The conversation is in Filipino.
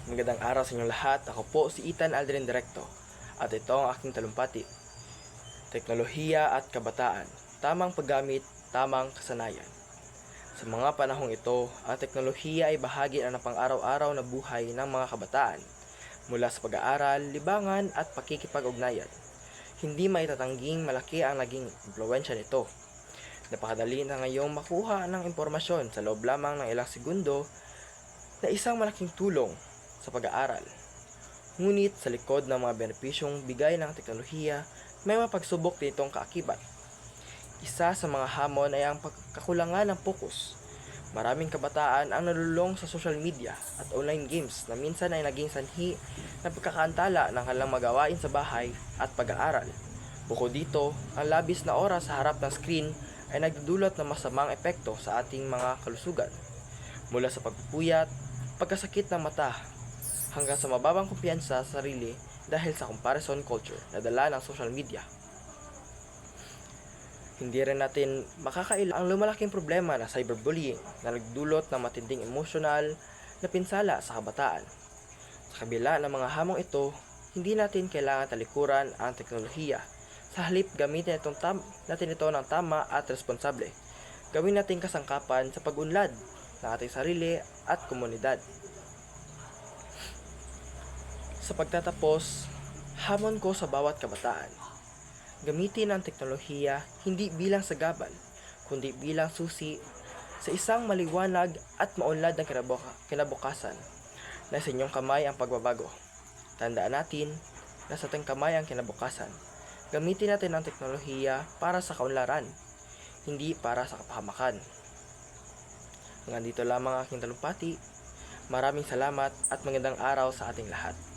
Magandang araw sa inyong lahat. Ako po si Ethan Aldrin Directo at ito ang aking talumpati. Teknolohiya at kabataan. Tamang paggamit, tamang kasanayan. Sa mga panahong ito, ang teknolohiya ay bahagi na ng pang-araw-araw na buhay ng mga kabataan. Mula sa pag-aaral, libangan at pakikipag-ugnayan. Hindi maitatanging malaki ang naging impluwensya nito. Napakadali na ngayong makuha ng impormasyon sa loob lamang ng ilang segundo na isang malaking tulong sa pag-aaral. Ngunit sa likod ng mga benepisyong bigay ng teknolohiya, may mga pagsubok nitong kaakibat. Isa sa mga hamon ay ang pagkakulangan ng fokus. Maraming kabataan ang nalulong sa social media at online games na minsan ay naging sanhi ng pagkakaantala ng kanilang magawain sa bahay at pag-aaral. Bukod dito, ang labis na oras sa harap ng screen ay nagdudulot ng masamang epekto sa ating mga kalusugan. Mula sa pagpupuyat, pagkasakit ng mata, hanggang sa mababang kumpiyansa sa sarili dahil sa comparison culture na dala ng social media. Hindi rin natin makakaila ang lumalaking problema na cyberbullying na nagdulot ng matinding emosyonal na pinsala sa kabataan. Sa kabila ng mga hamong ito, hindi natin kailangan talikuran ang teknolohiya. Sa halip, gamitin natin ito ng tama at responsable. Gawin natin kasangkapan sa pag-unlad ng ating sarili at komunidad. Sa pagtatapos, hamon ko sa bawat kabataan. Gamitin ang teknolohiya hindi bilang sagabal, kundi bilang susi sa isang maliwanag at maunlad na kinabukasan. Nasa inyong kamay ang pagbabago. Tandaan natin na sa ating kamay ang kinabukasan. Gamitin natin ang teknolohiya para sa kaunlaran, hindi para sa kapahamakan. Hanggang dito lamang aking talumpati. Maraming salamat at magandang araw sa ating lahat.